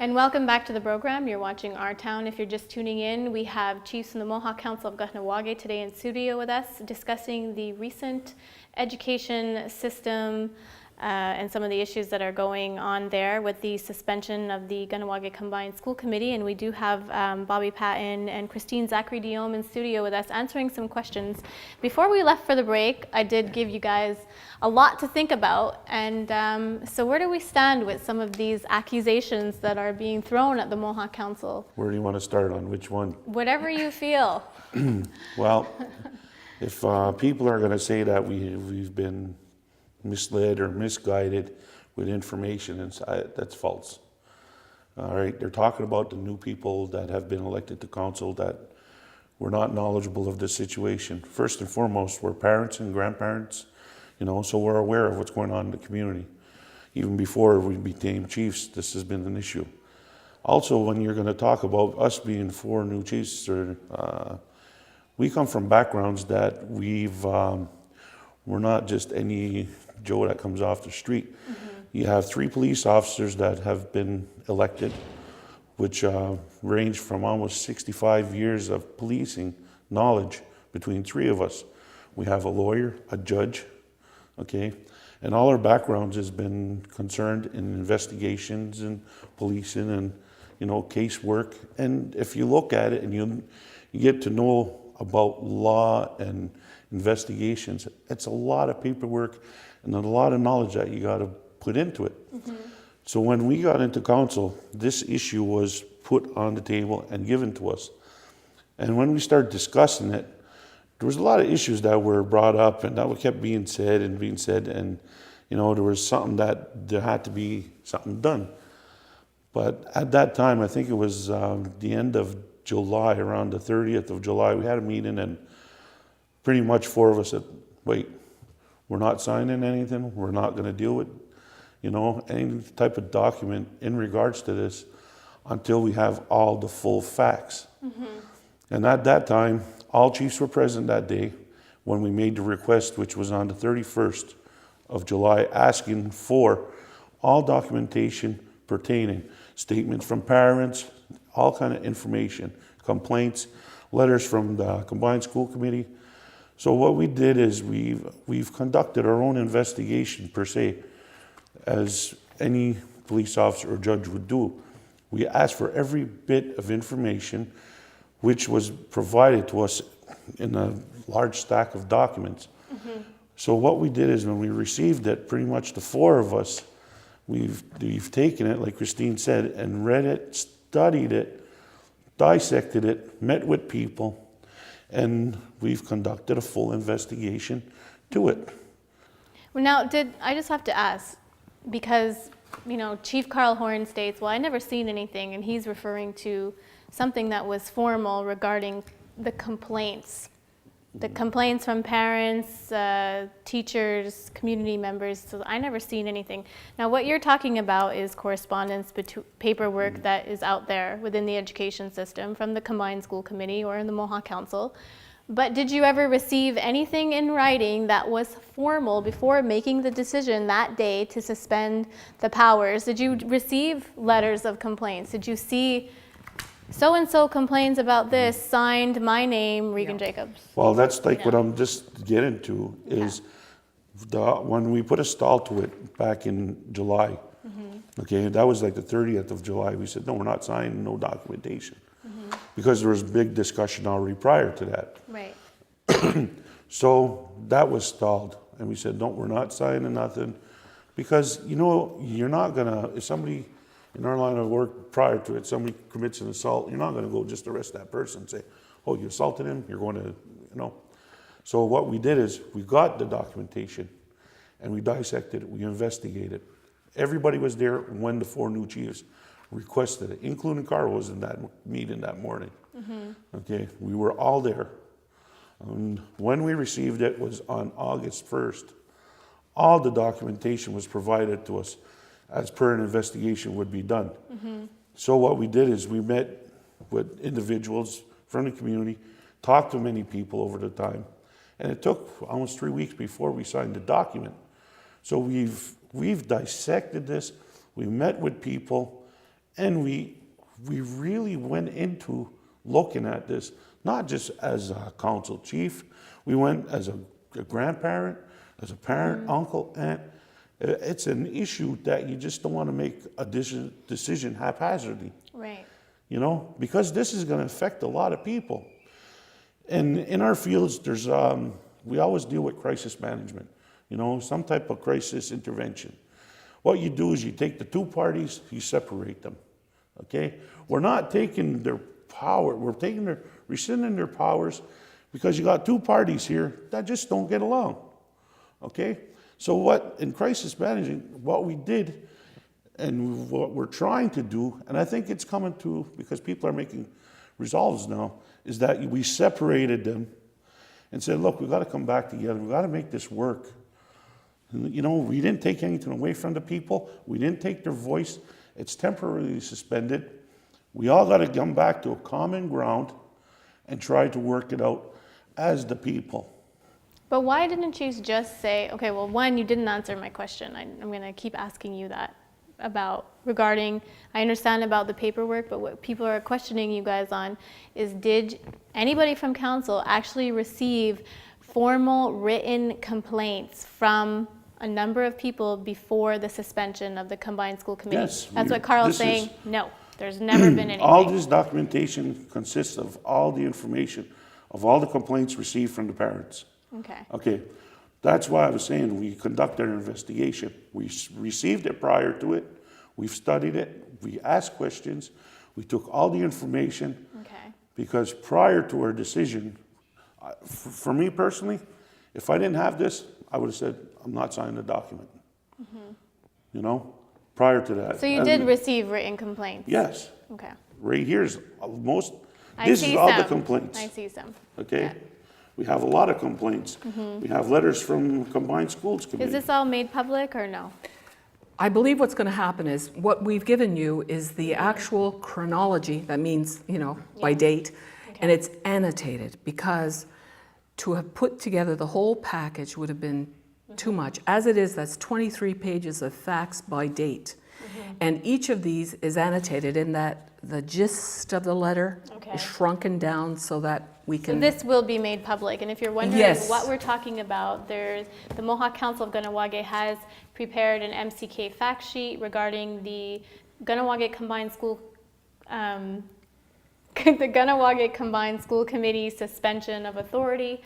And welcome back to the program. You're watching Our Town. If you're just tuning in, we have Chiefs from the Mohawk Council of Kahnawake today in studio with us discussing the recent education system and some of the issues that are going on there with the suspension of the Kahnawake Combined School Committee. And we do have Bobby Patton and Christine Zachary-Diome in studio with us answering some questions. Before we left for the break, I did give you guys a lot to think about. And so where do we stand with some of these accusations that are being thrown at the Mohawk Council? Where do you want to start on which one? Whatever you feel. Well, if people are going to say that we've been misled or misguided with information, and that's false. All right, they're talking about the new people that have been elected to council that were not knowledgeable of the situation. First and foremost, we're parents and grandparents, so we're aware of what's going on in the community. Even before we became chiefs, this has been an issue. Also, when you're going to talk about us being 4 new chiefs, we come from backgrounds that we're not just any Joe that comes off the street. Mm-hmm. You have 3 police officers that have been elected, which range from almost 65 years of policing knowledge between 3 of us. We have a lawyer, a judge, okay? And all our backgrounds has been concerned in investigations and policing and, casework. And if you look at it and you get to know about law and investigations, it's a lot of paperwork and a lot of knowledge that you got to put into it. Mm-hmm. So when we got into council, this issue was put on the table and given to us. And when we started discussing it, there was a lot of issues that were brought up and that kept being said. And, there was something that there had to be something done. But at that time, I think it was the end of July, around the 30th of July, we had a meeting and pretty much 4 of us said, wait, we're not signing anything. We're not going to deal with, any type of document in regards to this until we have all the full facts. Mm-hmm. And at that time, all chiefs were present that day when we made the request, which was on the 31st of July, asking for all documentation pertaining, statements from parents, all kind of information, complaints, letters from the Combined School Committee. So what we did is we've conducted our own investigation per se, as any police officer or judge would do. We asked for every bit of information which was provided to us in a large stack of documents. Mm-hmm. So what we did is when we received it, pretty much the 4 of us, we've taken it, like Christine said, and read it, studied it, dissected it, met with people, and we've conducted a full investigation to it. Well, now, I just have to ask, because, Chief Carl Horn states, well, I never seen anything, and he's referring to something that was formal regarding the complaints. The complaints from parents, teachers, community members, so I never seen anything. Now, what you're talking about is correspondence, paperwork that is out there within the education system from the Combined School Committee or in the Mohawk Council. But did you ever receive anything in writing that was formal before making the decision that day to suspend the powers? Did you receive letters of complaints? Did you see so-and-so complains about this, signed my name, Regan Jacobs? Well, that's like what I'm just getting to is when we put a stall to it back in July, mm-hmm. okay, that was like the 30th of July, we said, no, we're not signing no documentation. Mm-hmm. Because there was big discussion already prior to that. Right. So that was stalled. And we said, no, we're not signing nothing. Because, you're not going to, if somebody in our line of work prior to it, somebody commits an assault, you're not going to go just arrest that person and say, oh, you assaulted him, you're going to, So what we did is we got the documentation and we dissected it, we investigated. Everybody was there when the 4 new chiefs requested it, including Carl was in that meeting that morning. Mm-hmm. Okay, we were all there. And when we received it was on August 1st. All the documentation was provided to us as per an investigation would be done. Mm-hmm. So what we did is we met with individuals from the community, talked to many people over the time, and it took almost 3 weeks before we signed the document. So we've dissected this, we met with people, And we really went into looking at this, not just as a council chief, we went as a grandparent, as a parent, uncle, aunt. It's an issue that you just don't want to make a decision haphazardly, Right. you know, because this is going to affect a lot of people. And in our fields, there's we always deal with crisis management, you know, some type of crisis intervention. What you do is you take the two parties, you separate them, okay? We're not taking their power, we're rescinding their powers because you got two parties here that just don't get along, okay? So what, in crisis management, what we did and what we're trying to do, and I think it's coming to, because people are making resolves now, is that we separated them and said, look, we got to come back together, we got to make this work. And, you know, we didn't take anything away from the people, we didn't take their voice, it's temporarily suspended. We all got to come back to a common ground and try to work it out as the people. But why didn't you just say, okay, well, one, you didn't answer my question. I'm going to keep asking you that regarding, I understand about the paperwork, but what people are questioning you guys on is, did anybody from council actually receive formal written complaints from a number of people before the suspension of the combined school committee? Yes. That's what Carl's saying. No, there's never been anything. All this documentation consists of all the information of all the complaints received from the parents. Okay. Okay, that's why I was saying we conducted an investigation. We received it prior to it, we've studied it, we asked questions, we took all the information. Okay. Because prior to our decision, for me personally, if I didn't have this, I would have said, I'm not signing the document. You know, prior to that. So you did receive written complaints? Yes, Okay. right here's most, I this see is all the some. complaints. I see some. Okay? Yeah. We have a lot of complaints. We have letters from Combined Schools Is Committee. this all made public or no? I believe what's going to happen is, what we've given you is the actual chronology, that means, you know, by date, and it's annotated, because to have put together the whole package would have been too much. As it is, that's 23 pages of facts by date. And each of these is annotated in that the gist of the letter Okay. is shrunken down so that we So can... this will be made public, and if you're wondering Yes. what we're talking about, the Mohawk Council of Kahnawake has prepared an MCK fact sheet regarding the Kahnawake Combined School, the Kahnawake Combined School Committee suspension of authority.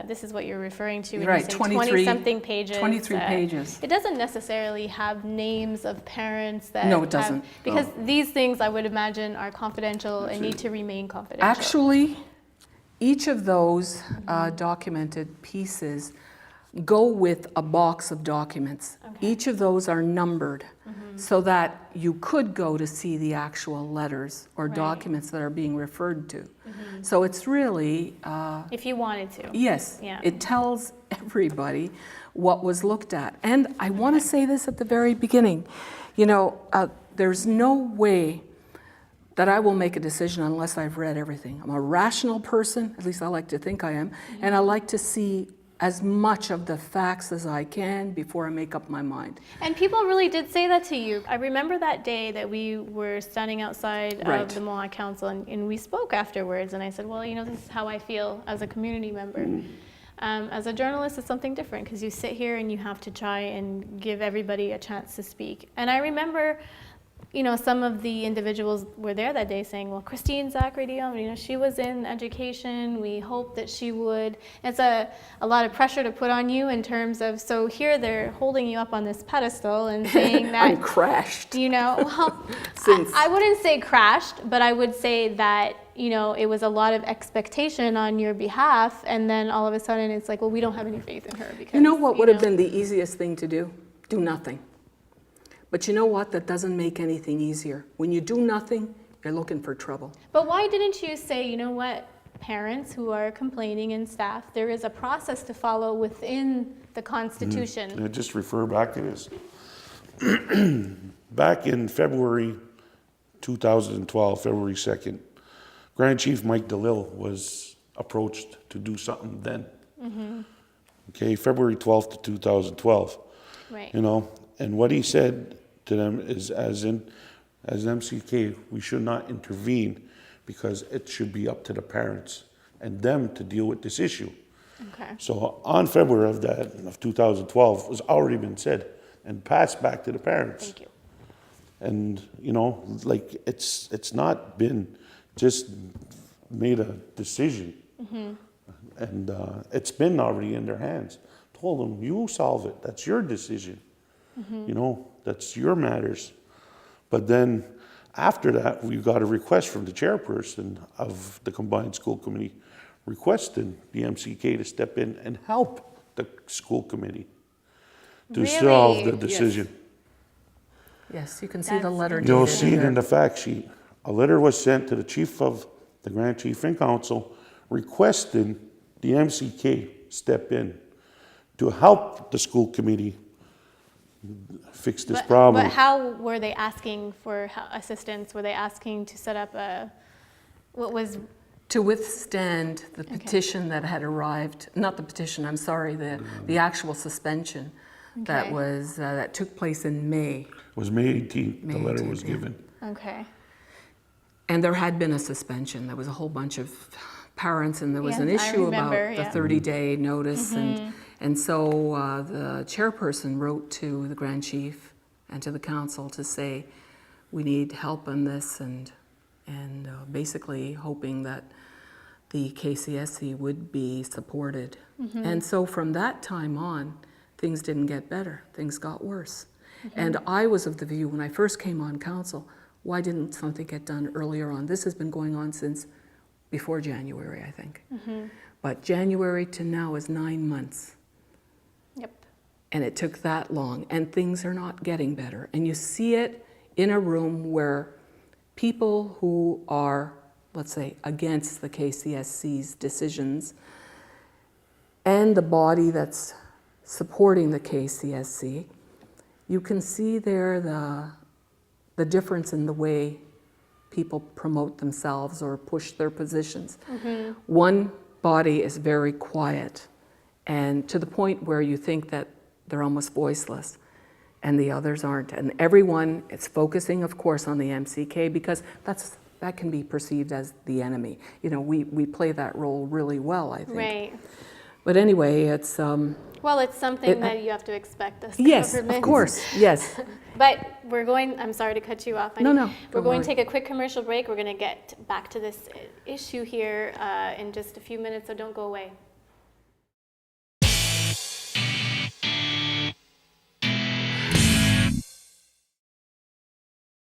This is what you're referring to when Right, you say 23 20-something pages. 23 pages. It doesn't necessarily have names of parents that No, it doesn't. because these things, I would imagine, are confidential and need to remain confidential. Actually, each of those documented pieces go with a box of documents. Okay. Each of those are numbered so that you could go to see the actual letters or Right. documents that are being referred to. So it's really, If you wanted to. yes, Yeah. it tells everybody what was looked at. And I want to say this at the very beginning. You know, there's no way that I will make a decision unless I've read everything. I'm a rational person, at least I like to think I am, and I like to see as much of the facts as I can before I make up my mind. And people really did say that to you. I remember that day that we were standing outside Right. of the Mohawk Council, and we spoke afterwards, and I said, well, you know, this is how I feel as a community member. As a journalist, it's something different, because you sit here and you have to try and give everybody a chance to speak. And I remember, you know, some of the individuals were there that day saying, well, Christine Zachary Dion, you know, she was in education, we hope that she would. It's a lot of pressure to put on you in terms of, so here they're holding you up on this pedestal and saying that, I'm crashed. you know, well, Since- I wouldn't say crashed, but I would say that, you know, it was a lot of expectation on your behalf, and then all of a sudden it's like, well, we don't have any faith in her. Because, You know what would have know. been the easiest thing to do? Do nothing. But you know what? That doesn't make anything easier. When you do nothing, you're looking for trouble. But why didn't you say, you know what, parents who are complaining and staff, there is a process to follow within the Constitution. I just refer back to this. Back in February 2012, February 2nd, Grand Chief Mike DeLille was approached to do something then. Okay, February 12th to 2012. Right. You know, and what he said to them is, as in, as MCK, we should not intervene because it should be up to the parents and them to deal with this issue. Okay. So on February of 2012 was already been said and passed back to the parents. Thank you. And, you know, like, it's not been just made a decision. And it's been already in their hands. Told them, you solve it. That's your decision. You know, that's your matters. But then after that, we got a request from the chairperson of the Combined School Committee requesting the MCK to step in and help the school committee to solve the Really? decision. Yes, you can see the That's letter dated. You'll see it there. in the fact sheet. A letter was sent to the chief of the Grand Chief and Council requesting the MCK step in to help the school committee fix this problem. But how were they asking for assistance? Were they asking to set up what was, To withstand the petition that had arrived, not the petition, I'm sorry, the actual suspension that Okay. was, that took place in May. It was May 18th, the May letter 18th, was yeah. given. okay. And there had been a suspension. There was a whole bunch of parents, and there was Yes, an I issue about remember, the yeah. 30-day notice. And so the chairperson wrote to the Grand Chief and to the council to say, we need help on this, and basically hoping that the KCSE would be supported. And so from that time on, things didn't get better. Things got worse. And I was of the view, when I first came on council, why didn't something get done earlier on? This has been going on since before January, I think. But January to now is 9 months. Yep. And it took that long, and things are not getting better. And you see it in a room where people who are, let's say, against the KCSC's decisions and the body that's supporting the KCSC, you can see there the difference in the way people promote themselves or push their positions. One body is very quiet, and to the point where you think that they're almost voiceless, and the others aren't. And everyone is focusing, of course, on the MCK because that can be perceived as the enemy. You know, we play that role really well, I think. Right. But anyway, it's Well, it's something that you have to expect as yes, government. of course, yes. But we're going, I'm sorry to cut you off. No, no, We're don't going to worry. take a quick commercial break. We're going to get back to this issue here in just a few minutes, so don't go away.